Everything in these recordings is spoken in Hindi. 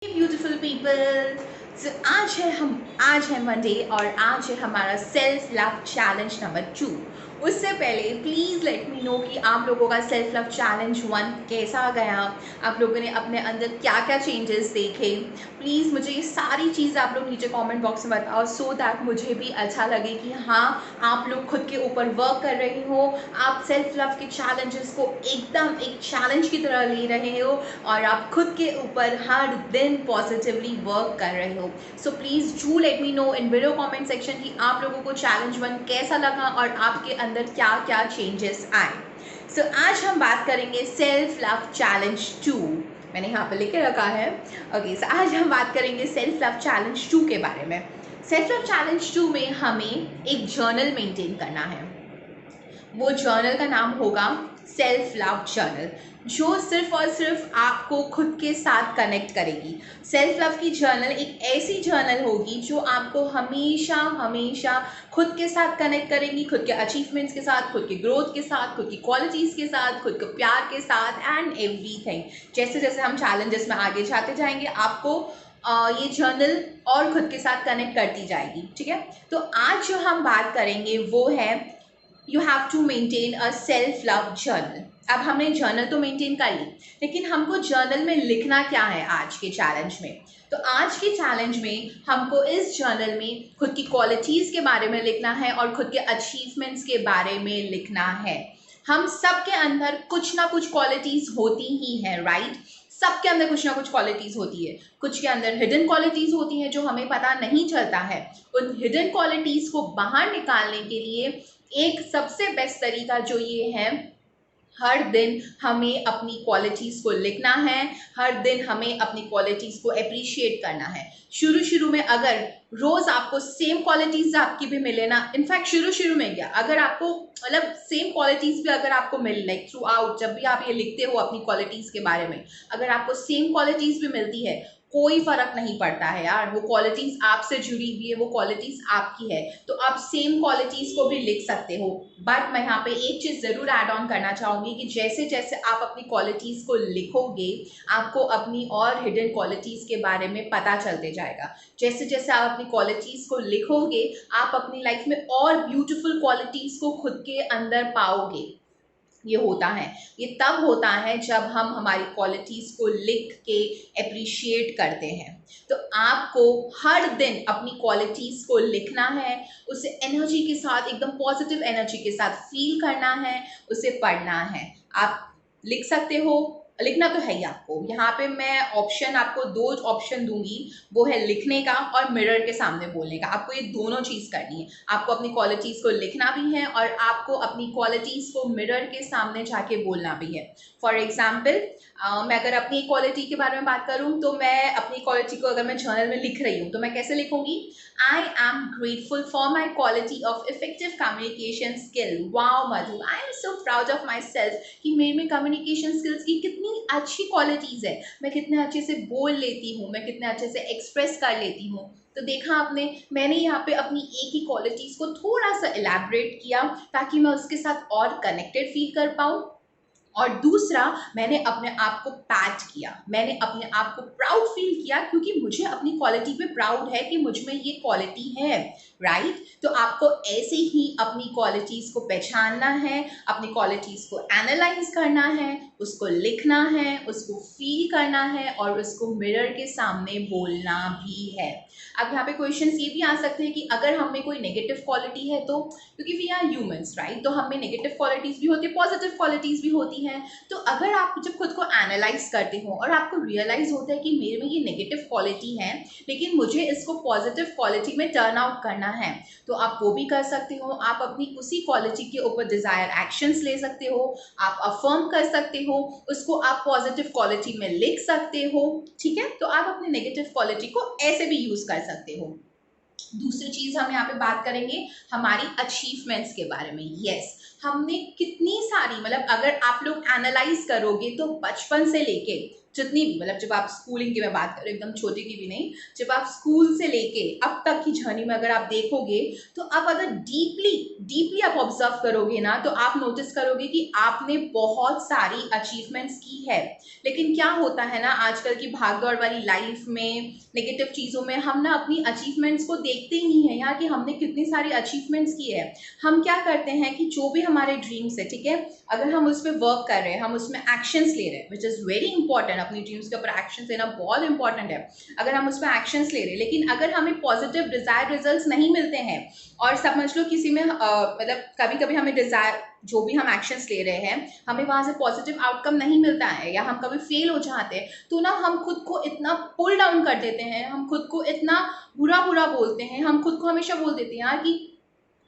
Beautiful people. आज है मंडे और आज है हमारा सेल्फ लव चैलेंज नंबर 2। उससे पहले प्लीज़ लेट मी नो कि आप लोगों का सेल्फ लव चैलेंज 1 कैसा गया, आप लोगों ने अपने अंदर क्या क्या चेंजेस देखे। प्लीज़ मुझे ये सारी चीज़ आप लोग नीचे कमेंट बॉक्स में बताओ, सो दैट मुझे भी अच्छा लगे कि हाँ, आप लोग खुद के ऊपर वर्क कर रहे हो, आप सेल्फ लव के चैलेंजेस को एकदम एक चैलेंज की तरह ले रहे हो और आप खुद के ऊपर हर दिन पॉजिटिवली वर्क कर रहे हो। So please do let me know in video comment section कि आप लोगों को चैलेंज 1 कैसा लगा और आपके अंदर क्या क्या चेंजेस आए। सो आज हम बात करेंगे सेल्फ लव चैलेंज 2। मैंने यहाँ पर लिख के रखा है। ओके, सो आज हम बात करेंगे सेल्फ लव चैलेंज 2 के बारे में। सेल्फ लव चैलेंज 2 में हमें एक जर्नल मेंटेन करना है। वो जर्नल का नाम होगा सेल्फ लव जर्नल, जो सिर्फ और सिर्फ आपको खुद के साथ कनेक्ट करेगी। सेल्फ लव की जर्नल एक ऐसी जर्नल होगी जो आपको हमेशा हमेशा खुद के साथ कनेक्ट करेगी, खुद के अचीवमेंट्स के साथ, खुद के ग्रोथ के साथ, खुद की क्वालिटीज़ के साथ, खुद के प्यार के साथ एंड एवरीथिंग। जैसे जैसे हम चैलेंजेस में आगे जाते जाएंगे, आपको ये जर्नल और खुद के साथ कनेक्ट करती जाएगी। ठीक है, तो आज जो हम बात करेंगे वो है you have to maintain a self love journal. अब हमने जर्नल तो मेंटेन कर ली, लेकिन हमको जर्नल में लिखना क्या है आज के चैलेंज में। तो आज के चैलेंज में हमको इस जर्नल में खुद की क्वालिटीज़ के बारे में लिखना है और खुद के अचीवमेंट्स के बारे में लिखना है। हम सब के अंदर कुछ ना कुछ क्वालिटीज़ होती ही हैं, राइट? सबके अंदर कुछ ना कुछ क्वालिटीज़ होती है। कुछ के अंदर हिडन क्वालिटीज़ होती हैं जो हमें पता नहीं चलता है। उन हिडन क्वालिटीज़ को बाहर निकालने के लिए एक सबसे बेस्ट तरीका जो ये है, हर दिन हमें अपनी क्वालिटीज़ को लिखना है, हर दिन हमें अपनी क्वालिटीज़ को अप्रिशिएट करना है। शुरू में अगर रोज़ आपको सेम क्वालिटीज़ आपकी भी मिले ना, इनफैक्ट शुरू में क्या, अगर आपको मतलब सेम क्वालिटीज़ भी अगर आपको मिल, लाइक थ्रू आउट जब भी आप ये लिखते हो अपनी क्वालिटीज़ के बारे में, अगर आपको सेम क्वालिटीज़ भी मिलती है, कोई फर्क नहीं पड़ता है यार। वो क्वालिटीज़ आपसे जुड़ी हुई है, वो क्वालिटीज़ आपकी है, तो आप सेम क्वालिटीज़ को भी लिख सकते हो। बट मैं यहाँ पे एक चीज़ ज़रूर ऐड ऑन करना चाहूँगी कि जैसे जैसे आप अपनी क्वालिटीज़ को लिखोगे, आपको अपनी और हिडन क्वालिटीज़ के बारे में पता चलते जाएगा। जैसे जैसे आप अपनी क्वालिटीज़ को लिखोगे, आप अपनी लाइफ में और ब्यूटीफुल क्वालिटीज़ को खुद के अंदर पाओगे। ये होता है, ये तब होता है जब हम हमारी क्वालिटीज़ को लिख के अप्रिशिएट करते हैं। तो आपको हर दिन अपनी क्वालिटीज़ को लिखना है, उसे एनर्जी के साथ, एकदम पॉजिटिव एनर्जी के साथ फील करना है, उसे पढ़ना है। आप लिख सकते हो, लिखना तो है ही आपको। यहाँ पे मैं ऑप्शन आपको 2 ऑप्शन दूंगी, वो है लिखने का और मिरर के सामने बोलने का। आपको ये दोनों चीज़ करनी है। आपको अपनी क्वालिटीज़ को लिखना भी है और आपको अपनी क्वालिटीज़ को मिरर के सामने जाके बोलना भी है। फॉर एग्जाम्पल, मैं अगर अपनी क्वालिटी के बारे में बात करूँ, तो मैं अपनी क्वालिटी को अगर मैं जर्नल में लिख रही हूँ तो मैं कैसे लिखूंगी? I am grateful for my quality of effective communication skill. Wow Madhu, I am so proud of my self कि मेरे में कम्युनिकेशन स्किल्स की कितनी अच्छी क्वालिटीज़ है। मैं कितने अच्छे से बोल लेती हूँ, मैं कितने अच्छे से एक्सप्रेस कर लेती हूँ। तो देखा आपने, मैंने यहाँ पे अपनी एक ही क्वालिटीज़ को थोड़ा सा इलैबोरेट किया ताकि मैं उसके साथ और कनेक्टेड फील कर पाऊँ। और दूसरा, मैंने अपने आप को पैट किया, मैंने अपने आप को प्राउड फील किया, क्योंकि मुझे अपनी क्वालिटी पे प्राउड है कि मुझ में ये क्वालिटी है, राइट? तो आपको ऐसे ही अपनी क्वालिटीज़ को पहचानना है, अपनी क्वालिटीज़ को एनालाइज करना है, उसको लिखना है, उसको फील करना है और उसको मिरर के सामने बोलना भी है। अब यहाँ पे क्वेश्चंस ये भी आ सकते हैं कि अगर हम में कोई नेगेटिव क्वालिटी है तो, क्योंकि वी आर ह्यूमंस, राइट? तो हम में नेगेटिव क्वालिटीज़ भी होती है, पॉजिटिव क्वालिटीज़ भी होती हैं। तो अगर आप जब खुद को एनालाइज करते हो और आपको रियलाइज होता है कि मेरे में ये नेगेटिव क्वालिटी है, लेकिन मुझे इसको पॉजिटिव क्वालिटी में टर्न आउट करना है, तो आप वो भी कर सकते हो। आप अपनी उसी क्वालिटी के ऊपर डिजायर एक्शंस ले सकते हो, आप अफर्म कर सकते हो, उसको आप पॉजिटिव क्वालिटी में लिख सकते हो। ठीक है, तो आप अपनी नेगेटिव क्वालिटी को ऐसे भी यूज कर सकते हो। दूसरी चीज हम यहाँ पे बात करेंगे हमारी अचीवमेंट्स के बारे में। यस, हमने कितनी सारी, मतलब अगर आप लोग एनालाइज करोगे तो बचपन से लेके जितनी भी, मतलब जब आप स्कूलिंग की मैं बात करूँ, एकदम छोटी की भी नहीं, जब आप स्कूल से लेके अब तक की जर्नी में अगर आप देखोगे, तो आप अगर डीपली डीपली आप ऑब्जर्व करोगे ना, तो आप नोटिस करोगे कि आपने बहुत सारी अचीवमेंट्स की है। लेकिन क्या होता है ना, आजकल की भागदौड़ वाली लाइफ में, नेगेटिव चीज़ों में, हम ना अपनी अचीवमेंट्स को देखते ही नहीं है यार कि हमने कितनी सारी अचीवमेंट्स की है। हम क्या करते हैं कि जो भी हमारे ड्रीम्स है, ठीक है, अगर हम उस पर वर्क कर रहे हैं, हम उसमें एक्शंस ले रहे हैं, विच इज़ वेरी इंपॉर्टेंट, अपनी ड्रीम्स के ऊपर एक्शंस लेना बहुत इंपॉर्टेंट है। अगर हम उसमें एक्शंस ले रहे हैं, लेकिन अगर हमें पॉजिटिव डिजायर रिजल्ट्स नहीं मिलते हैं, और समझ लो किसी में मतलब कभी कभी हमें डिजायर, जो भी हम एक्शंस ले रहे हैं, हमें वहां से पॉजिटिव आउटकम नहीं मिलता है, या हम कभी फेल हो जाते हैं, तो ना हम खुद को इतना पुल डाउन कर देते हैं, हम खुद को इतना बुरा बुरा बोलते हैं, हम खुद को हमेशा बोल देते हैं यार कि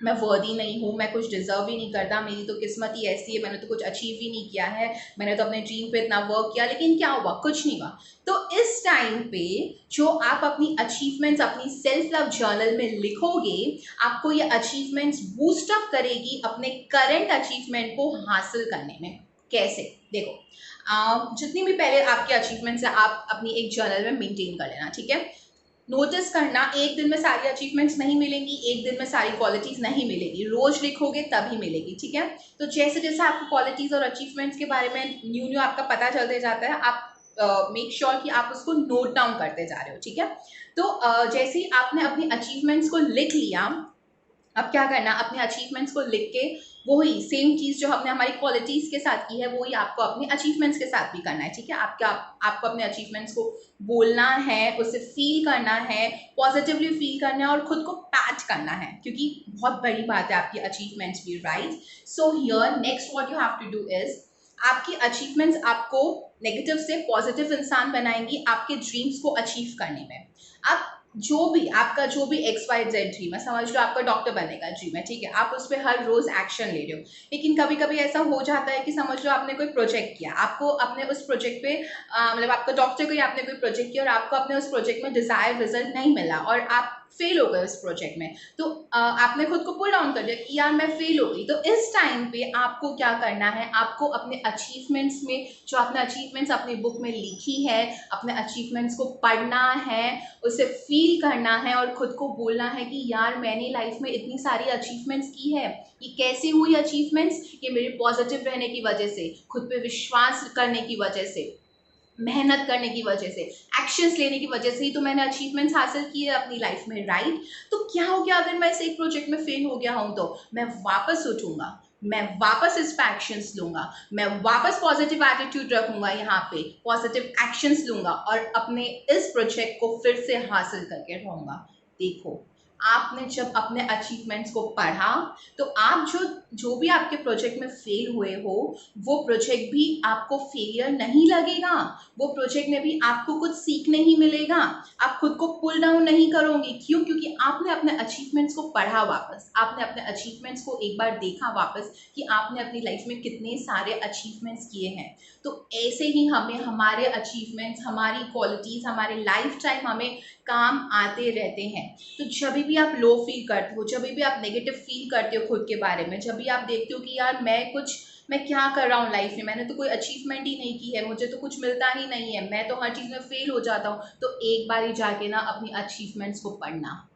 मैं वर्दी नहीं हूँ, मैं कुछ डिजर्व ही नहीं करता, मेरी तो किस्मत ही ऐसी है, मैंने तो कुछ अचीव ही नहीं किया है, मैंने तो अपने ड्रीम पे इतना वर्क किया, लेकिन क्या हुआ, कुछ नहीं हुआ। तो इस टाइम पे जो आप अपनी अचीवमेंट्स अपनी सेल्फ लव जर्नल में लिखोगे, आपको ये अचीवमेंट्स बूस्ट अप करेगी अपने करंट अचीवमेंट को हासिल करने में। कैसे? देखो, जितनी भी पहले आपके अचीवमेंट्स है, आप अपनी एक जर्नल में मेंटेन कर लेना, ठीक है। नोटिस करना, एक दिन में सारी अचीवमेंट्स नहीं मिलेंगी, एक दिन में सारी क्वालिटीज नहीं मिलेगी, रोज लिखोगे तभी मिलेगी, ठीक है। तो जैसे जैसे आपको क्वालिटीज और अचीवमेंट्स के बारे में न्यू न्यू आपका पता चलते जाता है, आप मेक श्योर कि आप उसको नोट डाउन करते जा रहे हो, ठीक है। तो जैसे ही आपने अपनी अचीवमेंट्स को लिख लिया, अब क्या करना, अपने अचीवमेंट्स को लिख के वही सेम चीज जो हमने हमारी क्वालिटीज के साथ की है, वही आपको अपने अचीवमेंट्स के साथ भी करना है, ठीक है। आपको अपने अचीवमेंट्स को बोलना है, उसे फील करना है, पॉजिटिवली फील करना है, और खुद को पैट करना है, क्योंकि बहुत बड़ी बात है आपकी अचीवमेंट्स भी, right. So here next what you have to do is, आपकी अचीवमेंट्स आपको नेगेटिव से पॉजिटिव इंसान बनाएंगी आपके ड्रीम्स को अचीव करने में। आप आपका जो भी XYZ ड्रीम है, समझ लो आपका डॉक्टर बनने का ड्रीम है, ठीक है, आप उस पर हर रोज एक्शन ले रहे हो, लेकिन कभी कभी ऐसा हो जाता है कि समझ लो आपने कोई प्रोजेक्ट किया, आपको अपने उस प्रोजेक्ट पे मतलब आपका डॉक्टर को, या आपने कोई प्रोजेक्ट किया और आपको अपने उस प्रोजेक्ट में डिजायर रिजल्ट नहीं मिला, और आप फेल हो गए उस प्रोजेक्ट में, तो आपने खुद को पुल डाउन कर दिया कि यार मैं फेल हो गई। तो इस टाइम पे आपको क्या करना है, आपको अपने अचीवमेंट्स में, जो आपने अचीवमेंट्स अपनी बुक में लिखी है, अपने अचीवमेंट्स को पढ़ना है, उसे फील करना है, और खुद को बोलना है कि यार मैंने लाइफ में इतनी सारी अचीवमेंट्स की है। ये कैसे हुई अचीवमेंट्स? ये मेरे पॉजिटिव रहने की वजह से, खुद पे विश्वास करने की वजह से, मेहनत करने की वजह से, एक्शंस लेने की वजह से ही तो मैंने अचीवमेंट्स हासिल किए अपनी लाइफ में, राइट। तो क्या हो गया अगर मैं इस एक प्रोजेक्ट में फेल हो गया हूं, तो मैं वापस उठूंगा, मैं वापस इस पे एक्शंस लूंगा, मैं वापस पॉजिटिव एटीट्यूड रखूंगा, यहाँ पे पॉजिटिव एक्शंस लूंगा, और अपने इस प्रोजेक्ट को फिर से हासिल करके रहूंगा। देखो, आपने जब अपने अचीवमेंट्स को पढ़ा, तो आप जो भी आपके प्रोजेक्ट में फेल हुए हो, वो प्रोजेक्ट भी आपको फेलियर नहीं लगेगा, वो प्रोजेक्ट में भी आपको कुछ सीखने ही मिलेगा, आप खुद को पुल डाउन नहीं करोगे। क्यों? क्योंकि आपने अपने अचीवमेंट्स को पढ़ा वापस, आपने अपने अचीवमेंट्स को एक बार देखा वापस कि आपने अपनी लाइफ में कितने सारे अचीवमेंट्स किए हैं। तो ऐसे ही हमें हमारे अचीवमेंट्स, हमारी क्वालिटीज, हमारे लाइफ टाइम हमें काम आते रहते हैं। तो जब भी आप लो फील करते हो, जब भी आप नेगेटिव फील करते हो खुद के बारे में, जब भी आप देखते हो कि यार मैं क्या कर रहा हूँ लाइफ में, मैंने तो कोई अचीवमेंट ही नहीं की है, मुझे तो कुछ मिलता ही नहीं है, मैं तो हर चीज़ में फेल हो जाता हूँ, तो एक बार ही जाके ना अपनी अचीवमेंट्स को पढ़ना।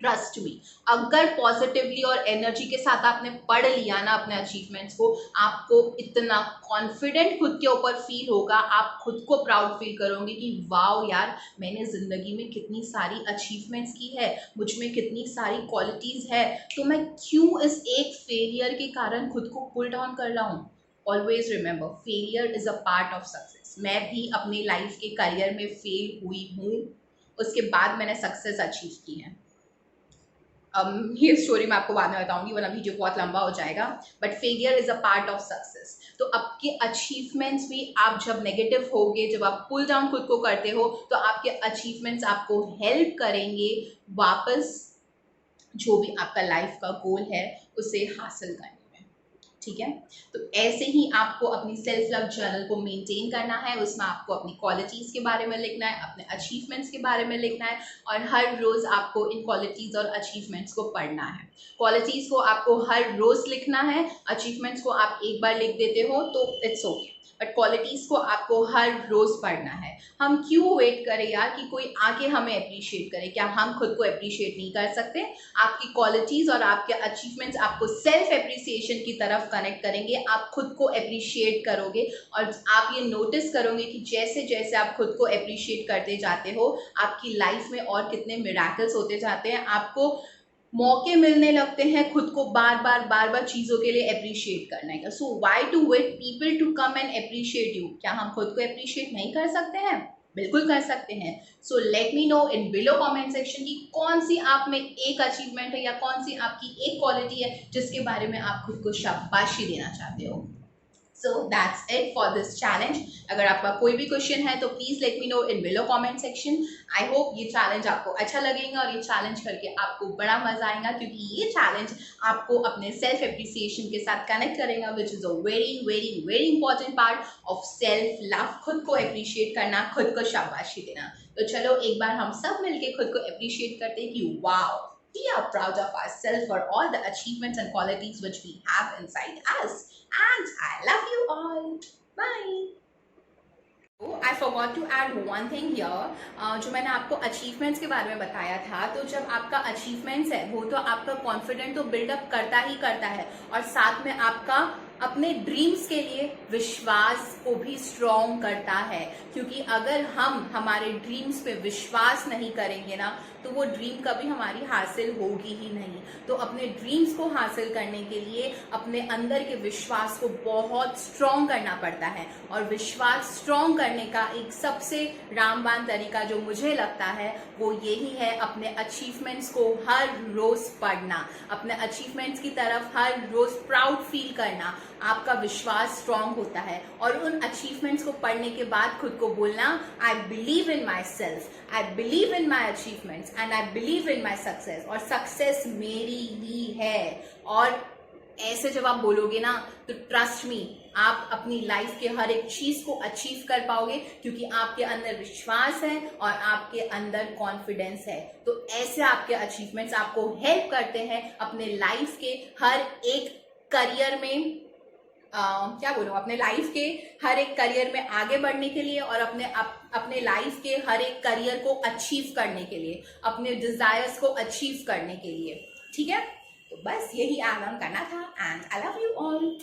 ट्रस्ट मी, अगर पॉजिटिवली और एनर्जी के साथ आपने पढ़ लिया ना अपने अचीवमेंट्स को, आपको इतना कॉन्फिडेंट खुद के ऊपर फील होगा, आप खुद को प्राउड फील करोगे कि वाओ यार, मैंने जिंदगी में कितनी सारी अचीवमेंट्स की है, मुझ में कितनी सारी क्वालिटीज है, तो मैं क्यों इस एक फेलियर के कारण खुद को पुल डाउन कर रहा हूँ। Always remember, failure is a part of success. मैं भी अपनी लाइफ के करियर में फेल हुई हूँ, उसके बाद मैंने सक्सेस अचीव की है। ये स्टोरी मैं आपको बाद में बताऊंगी, वरना वीडियो बहुत लंबा हो जाएगा। But failure is a part of success. तो आपके अचीवमेंट्स भी, आप जब नेगेटिव होगे, जब आप पुल डाउन खुद को करते हो, तो आपके अचीवमेंट्स आपको हेल्प करेंगे वापस जो भी आपका लाइफ का गोल है उसे हासिल करने में, ठीक है। तो ऐसे ही आपको अपनी सेल्फ लव जर्नल को मेंटेन करना है, उसमें आपको अपनी क्वालिटीज के बारे में लिखना है, अपने अचीवमेंट्स के बारे में लिखना है, और हर रोज आपको इन क्वालिटीज और अचीवमेंट्स को पढ़ना है। क्वालिटीज को आपको हर रोज लिखना है, अचीवमेंट्स को आप एक बार लिख देते हो तो इट्स ओके। बट क्वालिटीज़ को आपको हर रोज़ पढ़ना है। हम क्यों वेट करें यार कि कोई आके हमें अप्रिशिएट करे? क्या हम खुद को अप्रिशिएट नहीं कर सकते? आपकी क्वालिटीज़ और आपके अचीवमेंट्स आपको सेल्फ एप्रिसिएशन की तरफ कनेक्ट करेंगे। आप खुद को अप्रिशिएट करोगे और आप ये नोटिस करोगे कि जैसे जैसे आप खुद को अप्रिशिएट करते जाते हो, आपकी लाइफ में और कितने मिरेकल्स होते जाते हैं। आपको मौके मिलने लगते हैं खुद को बार बार चीज़ों के लिए अप्रिशिएट करने का। So why to wait people to come and appreciate you? क्या हम खुद को अप्रिशिएट नहीं कर सकते हैं? बिल्कुल कर सकते हैं। So let me know in below comment section की कौन सी आप में एक अचीवमेंट है या कौन सी आपकी एक क्वालिटी है जिसके बारे में आप खुद को शाबाशी देना चाहते हो। So that's it for this challenge. अगर आपका कोई भी क्वेश्चन है तो please let me know in below comment section. I hope ये चैलेंज आपको अच्छा लगेगा और ये चैलेंज करके आपको बड़ा मजा आएगा, क्योंकि ये चैलेंज आपको अपने सेल्फ एप्रिसिएशन के साथ कनेक्ट करेगा, which is a very very very important part of self love. खुद को अप्रिशिएट करना, खुद को शाबाशी देना। तो चलो एक बार हम सब मिलके खुद को अप्रिशिएट करते हैं कि wow, we are proud of ourselves for all the achievements and qualities which we have inside us. And I love you all. Bye. Oh, I forgot to add one thing here. जो मैंने आपको अचीवमेंट्स के बारे में बताया था, तो जब आपका अचीवमेंट्स है वो तो आपका कॉन्फिडेंट तो बिल्डअप करता ही करता है, और साथ में आपका अपने ड्रीम्स के लिए विश्वास को भी स्ट्रॉन्ग करता है। क्योंकि अगर हम हमारे ड्रीम्स पे विश्वास नहीं करेंगे ना, तो वो ड्रीम कभी हमारी हासिल होगी ही नहीं। तो अपने ड्रीम्स को हासिल करने के लिए अपने अंदर के विश्वास को बहुत स्ट्रॉन्ग करना पड़ता है, और विश्वास स्ट्रॉन्ग करने का एक सबसे रामबाण तरीका जो मुझे लगता है वो यही है, अपने अचीवमेंट्स को हर रोज पढ़ना, अपने अचीवमेंट्स की तरफ हर रोज प्राउड फील करना। आपका विश्वास स्ट्रॉन्ग होता है, और उन अचीवमेंट्स को पढ़ने के बाद खुद को बोलना, I believe in my self, I believe in my achievements and I believe in my success, और सक्सेस मेरी ही है। और ऐसे जब आप बोलोगे ना, तो ट्रस्ट मी, आप अपनी लाइफ के हर एक चीज को अचीव कर पाओगे, क्योंकि आपके अंदर विश्वास है और आपके अंदर कॉन्फिडेंस है। तो ऐसे आपके अचीवमेंट्स आपको हेल्प करते हैं अपने लाइफ के हर एक करियर में, क्या बोलूं, अपने लाइफ के हर एक करियर में आगे बढ़ने के लिए, और अपने लाइफ के हर एक करियर को अचीव करने के लिए, अपने डिजायर्स को अचीव करने के लिए। ठीक है, तो बस यही ऐड ऑन करना था। And I love you all.